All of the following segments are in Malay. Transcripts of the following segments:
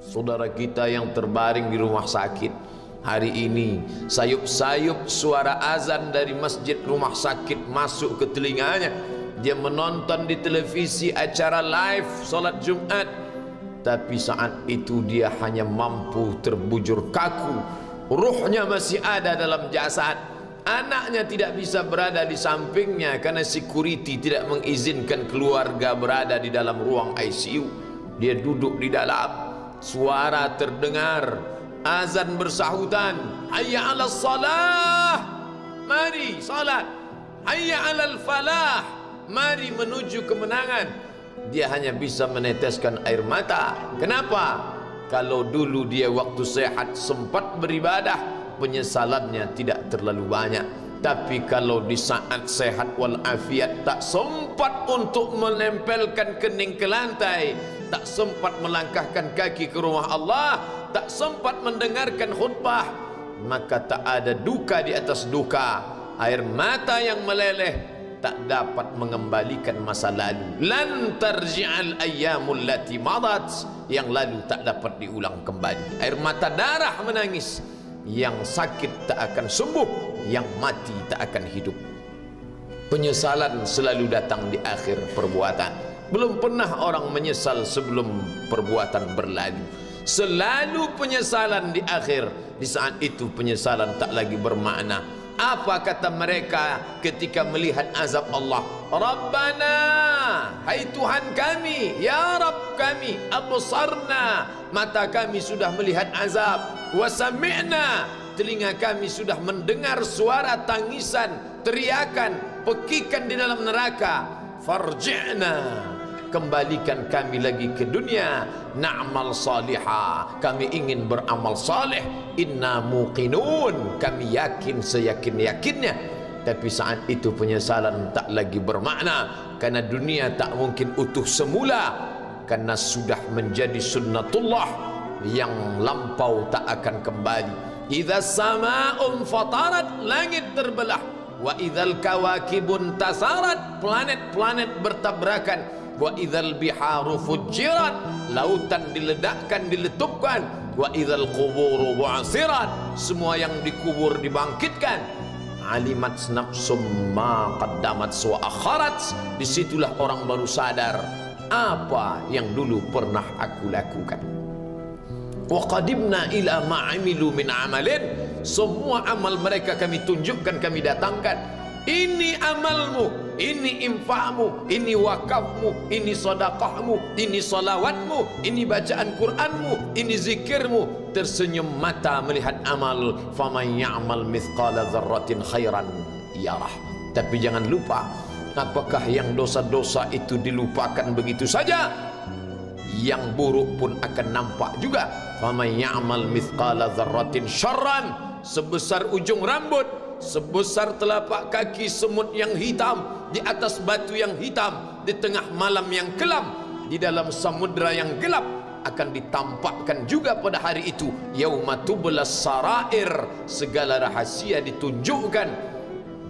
Saudara kita yang terbaring di rumah sakit hari ini, sayup-sayup suara azan dari masjid rumah sakit masuk ke telinganya. Dia menonton di televisi acara live solat Jumat, tapi saat itu dia hanya mampu terbujur kaku. Ruhnya masih ada dalam jasad. Anaknya tidak bisa berada di sampingnya karena security tidak mengizinkan keluarga berada di dalam ruang ICU. Dia duduk di dalam. Suara terdengar, azan bersahutan, hayya 'alas salah, mari salat, hayya 'alal falah, mari menuju kemenangan. Dia hanya bisa meneteskan air mata. Kenapa? Kalau dulu dia waktu sehat sempat beribadah, penyesalannya tidak terlalu banyak. Tapi kalau di saat sehat walafiat tak sempat untuk menempelkan kening ke lantai, tak sempat melangkahkan kaki ke rumah Allah, tak sempat mendengarkan khutbah, maka tak ada duka di atas duka. Air mata yang meleleh tak dapat mengembalikan masa lalu. Lan tarji'al ayyamul lati madat, yang lalu tak dapat diulang kembali. Air mata darah menangis, yang sakit tak akan sembuh, yang mati tak akan hidup. Penyesalan selalu datang di akhir perbuatan. Belum pernah orang menyesal sebelum perbuatan berlalu. Selalu penyesalan di akhir. Di saat itu penyesalan tak lagi bermakna. Apa kata mereka ketika melihat azab Allah? Rabbana, hai Tuhan kami, ya Rabb kami, absarna, mata kami sudah melihat azab, wa sami'na, telinga kami sudah mendengar suara tangisan, teriakan, pekikan di dalam neraka. Farji'na, kembalikan kami lagi ke dunia, na'mal salihah, kami ingin beramal saleh, inna muqinun, kami yakin seyakin-yakinnya. Tapi saat itu penyesalan tak lagi bermakna, karena dunia tak mungkin utuh semula, karena sudah menjadi sunnatullah yang lampau tak akan kembali. Idza sama'un fatarat, langit terbelah, wa idzal kawakibun tasarat, planet-planet bertabrakan, wa idzal biharu fujirat, lautan diledakkan, diletupkan, wa idzal quburu bu'asirat, semua yang dikubur dibangkitkan. Alimat nafsum ma qaddamat wa akharat, disitulah orang baru sadar apa yang dulu pernah aku lakukan. Wa qadimna ila ma amilu min amalin, semua amal mereka kami tunjukkan, kami datangkan. Ini amalmu, ini infakmu, ini wakafmu, ini sedekahmu, ini salawatmu, ini bacaan Qur'anmu, ini zikirmu. Tersenyum mata melihat amal. Faman ya'mal mithqala dzarratin khairan yarah. Tapi jangan lupa, apakah yang dosa-dosa itu dilupakan begitu saja? Yang buruk pun akan nampak juga. Faman ya'mal mithqala dzarratin syarran, sebesar ujung rambut, sebesar telapak kaki semut yang hitam, di atas batu yang hitam, di tengah malam yang kelam, di dalam samudra yang gelap, akan ditampakkan juga pada hari itu. Yauma tublas sarair, segala rahasia ditunjukkan,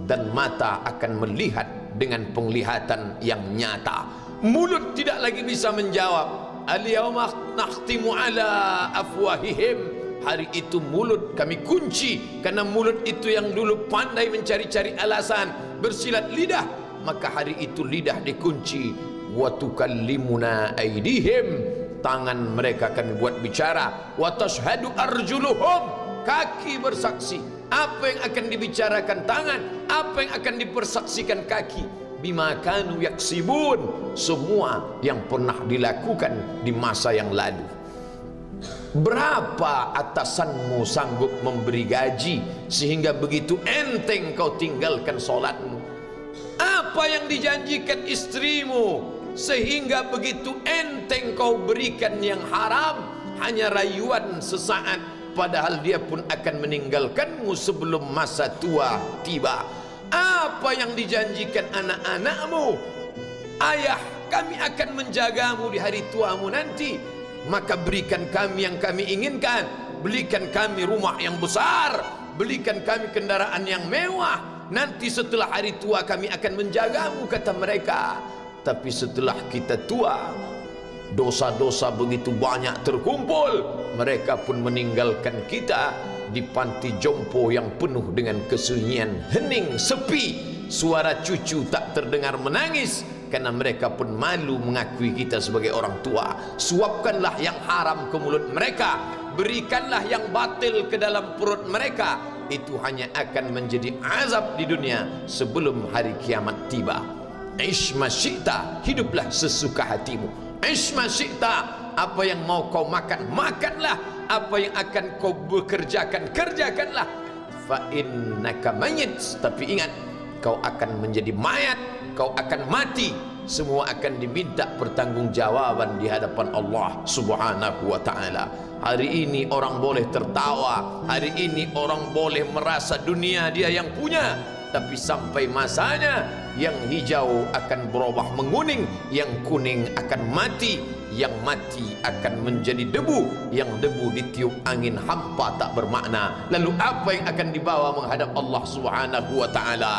dan mata akan melihat dengan penglihatan yang nyata. Mulut tidak lagi bisa menjawab. Al-yauma nakhtimu ala afwahihim, hari itu mulut kami kunci, karena mulut itu yang dulu pandai mencari-cari alasan, bersilat lidah, maka hari itu lidah dikunci. Wa tukallimuna aydihim, tangan mereka kami buat bicara. Wa tashhadu arjuluhum, kaki bersaksi. Apa yang akan dibicarakan tangan, apa yang akan dipersaksikan kaki? Bima kanu yaksibun, semua yang pernah dilakukan di masa yang lalu. Berapa atasanmu sanggup memberi gaji sehingga begitu enteng kau tinggalkan solatmu? Apa yang dijanjikan istrimu sehingga begitu enteng kau berikan yang haram, hanya rayuan sesaat, padahal dia pun akan meninggalkanmu sebelum masa tua tiba? Apa yang dijanjikan anak-anakmu? Ayah, kami akan menjagamu di hari tuamu nanti, maka berikan kami yang kami inginkan, belikan kami rumah yang besar, belikan kami kendaraan yang mewah, nanti setelah hari tua kami akan menjagamu, kata mereka. Tapi setelah kita tua, dosa-dosa begitu banyak terkumpul, mereka pun meninggalkan kita di panti jompo yang penuh dengan kesunyian, hening, sepi. Suara cucu tak terdengar menangis karena mereka pun malu mengakui kita sebagai orang tua. Suapkanlah yang haram ke mulut mereka, berikanlah yang batil ke dalam perut mereka. Itu hanya akan menjadi azab di dunia sebelum hari kiamat tiba. Ish ma syi'ta, hiduplah sesuka hatimu. Ish ma syi'ta, apa yang mau kau makan, makanlah. Apa yang akan kau bekerjakan, kerjakanlah. Fa innaka mayyit, tapi ingat, kau akan menjadi mayat, kau akan mati. Semua akan diminta pertanggungjawaban di hadapan Allah Subhanahu wa ta'ala. Hari ini orang boleh tertawa, hari ini orang boleh merasa dunia dia yang punya, tapi sampai masanya yang hijau akan berubah menguning, yang kuning akan mati, yang mati akan menjadi debu, yang debu ditiup angin hampa tak bermakna. Lalu apa yang akan dibawa menghadap Allah Subhanahu wa ta'ala?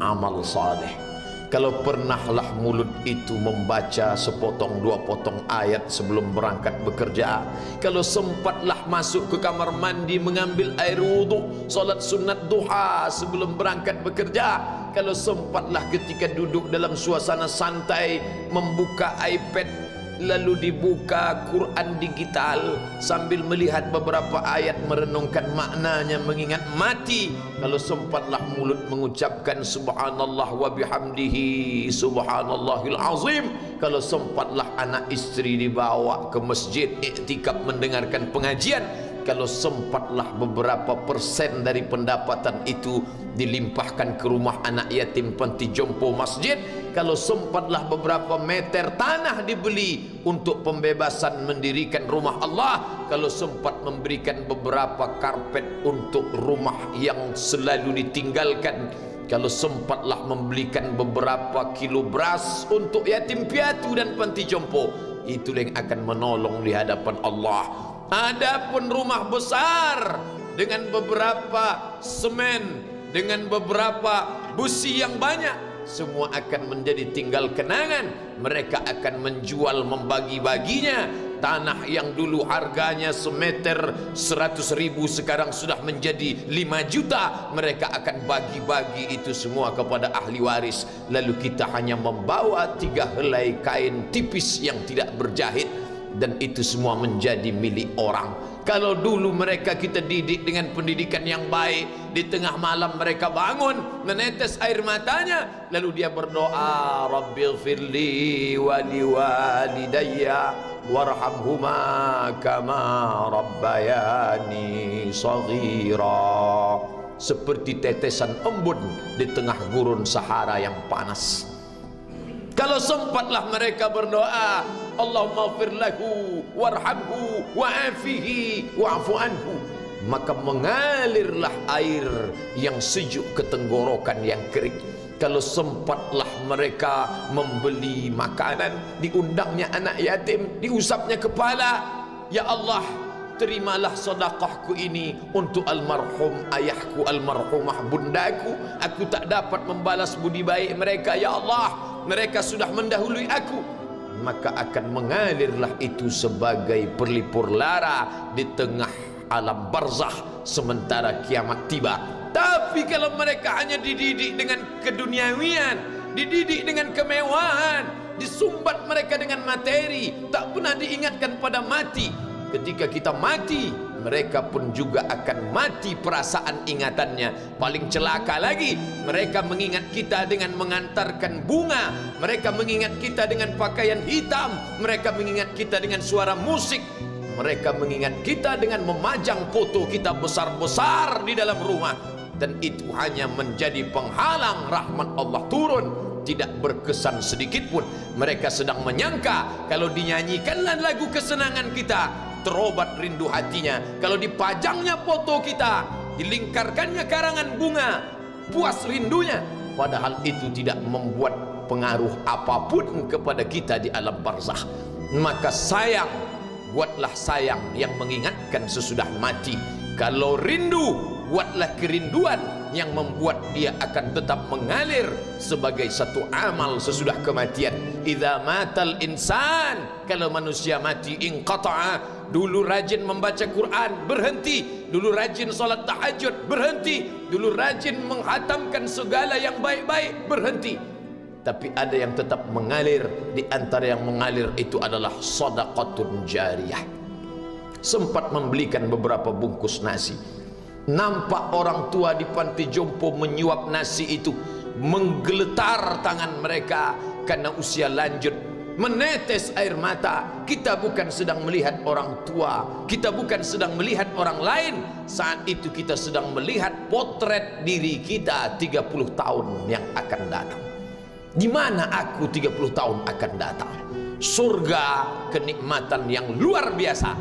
Amal saleh. Kalau pernahlah mulut itu membaca sepotong dua potong ayat sebelum berangkat bekerja, kalau sempatlah masuk ke kamar mandi mengambil air wudhu, solat sunat duha sebelum berangkat bekerja, kalau sempatlah ketika duduk dalam suasana santai membuka iPad lalu dibuka Quran digital sambil melihat beberapa ayat merenungkan maknanya, mengingat mati, kalau sempatlah mulut mengucapkan subhanallah wa bihamdihi subhanallahil azim, kalau sempatlah anak istri dibawa ke masjid iktikaf mendengarkan pengajian, kalau sempatlah beberapa persen dari pendapatan itu dilimpahkan ke rumah anak yatim panti jompo masjid, kalau sempatlah beberapa meter tanah dibeli untuk pembebasan mendirikan rumah Allah, kalau sempat memberikan beberapa karpet untuk rumah yang selalu ditinggalkan, kalau sempatlah membelikan beberapa kilo beras untuk yatim piatu dan panti jompo, itu yang akan menolong di hadapan Allah. Adapun rumah besar dengan beberapa semen, dengan beberapa busi yang banyak, semua akan menjadi tinggal kenangan. Mereka akan menjual, membagi-baginya. Tanah yang dulu harganya semeter 100.000 sekarang sudah menjadi 5 juta. Mereka akan bagi-bagi itu semua kepada ahli waris. Lalu kita hanya membawa 3 helai kain tipis yang tidak berjahit, dan itu semua menjadi milik orang. Kalau dulu mereka kita didik dengan pendidikan yang baik, di tengah malam mereka bangun menetes air matanya, lalu dia berdoa, Rabbighfirli wa liwalidayya warhamhuma kama rabbayani shaghira, seperti tetesan embun di tengah gurun Sahara yang panas. Kalau sempatlah mereka berdoa, Allahumma ighfir lahu warhamhu wa'afihi wa'fu anhu, maka mengalirlah air yang sejuk ke tenggorokan yang kering. Kalau sempatlah mereka membeli makanan, diundangnya anak yatim, diusapnya kepala, ya Allah, terimalah sedekahku ini untuk almarhum ayahku, almarhumah bundaku. Aku tak dapat membalas budi baik mereka, ya Allah, mereka sudah mendahului aku. Maka akan mengalirlah itu sebagai perlipur lara di tengah alam barzakh sementara kiamat tiba. Tapi kalau mereka hanya dididik dengan keduniawian, dididik dengan kemewahan, disumbat mereka dengan materi, tak pernah diingatkan pada mati. Ketika kita mati, mereka pun juga akan mati perasaan ingatannya. Paling celaka lagi, mereka mengingat kita dengan mengantarkan bunga, mereka mengingat kita dengan pakaian hitam, mereka mengingat kita dengan suara musik, mereka mengingat kita dengan memajang foto kita besar-besar di dalam rumah. Dan itu hanya menjadi penghalang rahmat Allah turun, tidak berkesan sedikit pun. Mereka sedang menyangka kalau dinyanyikanlah lagu kesenangan kita, terobat rindu hatinya. Kalau dipajangnya foto kita, dilingkarkannya karangan bunga, puas rindunya. Padahal itu tidak membuat pengaruh apapun kepada kita di alam barzakh. Maka sayang, buatlah sayang yang mengingatkan sesudah mati. Kalau rindu, buatlah kerinduan yang membuat dia akan tetap mengalir sebagai satu amal sesudah kematian. Idza matal insan, kalau manusia mati, inqata'a. Dulu rajin membaca Quran, berhenti. Dulu rajin salat tahajud, berhenti. Dulu rajin menghatamkan segala yang baik-baik, berhenti. Tapi ada yang tetap mengalir. Di antara yang mengalir itu adalah shadaqatun jariyah. Sempat membelikan beberapa bungkus nasi, nampak orang tua di panti jompo menyuap nasi itu, menggeletar tangan mereka karena usia lanjut, menetes air mata. Kita bukan sedang melihat orang tua, kita bukan sedang melihat orang lain. Saat itu kita sedang melihat potret diri kita 30 tahun yang akan datang. Di mana aku 30 tahun akan datang? Surga, kenikmatan yang luar biasa,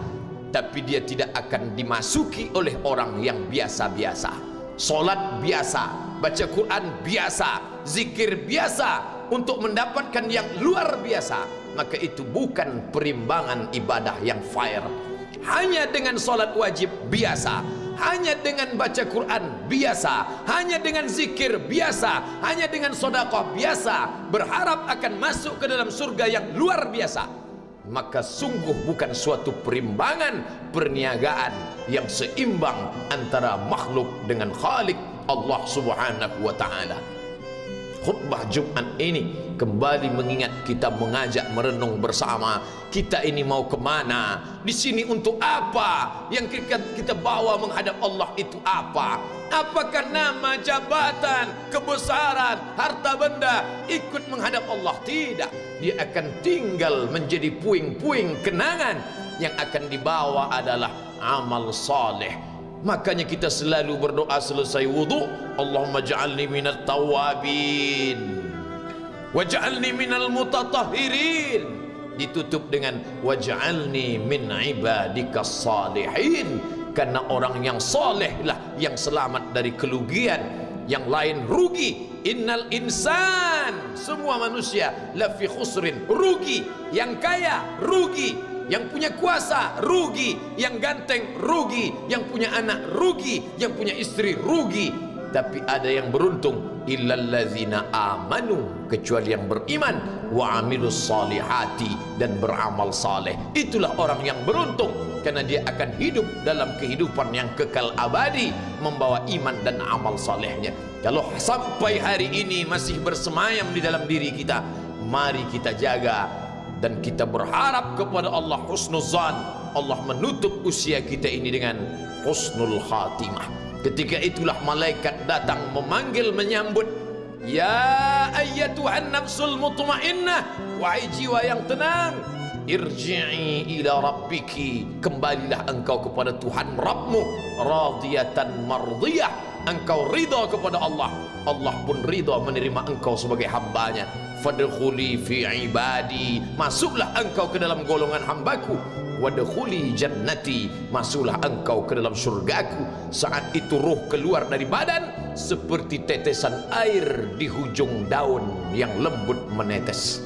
tapi dia tidak akan dimasuki oleh orang yang biasa-biasa. Solat biasa, baca Quran biasa, zikir biasa, untuk mendapatkan yang luar biasa, maka itu bukan perimbangan ibadah yang fair. Hanya dengan solat wajib biasa, hanya dengan baca Quran biasa, hanya dengan zikir biasa, hanya dengan sedekah biasa, berharap akan masuk ke dalam surga yang luar biasa, maka sungguh bukan suatu perimbangan perniagaan yang seimbang antara makhluk dengan Khalik Allah Subhanahu wa taala. Khutbah Jumat ini kembali mengingat kita, mengajak merenung bersama. Kita ini mau kemana? Di sini untuk apa? Yang kita bawa menghadap Allah itu apa? Apakah nama, jabatan, kebesaran, harta benda ikut menghadap Allah? Tidak. Dia akan tinggal menjadi puing-puing kenangan. Yang akan dibawa adalah amal saleh. Makanya kita selalu berdoa selesai wudu, Allahumma ja'alni minat tawabin waj'alni minal mutatahhirin. Ditutup dengan waj'alni min ibadikas salihin, karena orang yang saleh lah yang selamat dari kerugian, yang lain rugi. Innal insan, semua manusia lafi khusrin, rugi. Yang kaya rugi, yang punya kuasa rugi, yang ganteng rugi, yang punya anak rugi, yang punya istri rugi. Tapi ada yang beruntung, illallazina amanu, kecuali yang beriman, wa amilus salihati, dan beramal saleh. Itulah orang yang beruntung, karena dia akan hidup dalam kehidupan yang kekal abadi, membawa iman dan amal salehnya. Kalau sampai hari ini masih bersemayam di dalam diri kita, mari kita jaga. Dan kita berharap kepada Allah husnuzan, Allah menutup usia kita ini dengan husnul khatimah. Ketika itulah malaikat datang memanggil, menyambut, ya ayyatuhan nafsul mutmainnah, wahai jiwa yang tenang, irji'i ila rabbiki, kembalilah engkau kepada Tuhan Rabbmu, radiyatan mardiyah, engkau ridha kepada Allah, Allah pun ridha menerima engkau sebagai hambanya. Fadkhuli fi ibadi, masuklah engkau ke dalam golongan hambaku. Wadkhuli jannati, masuklah engkau ke dalam surgaku. Saat itu ruh keluar dari badan seperti tetesan air di hujung daun yang lembut menetes.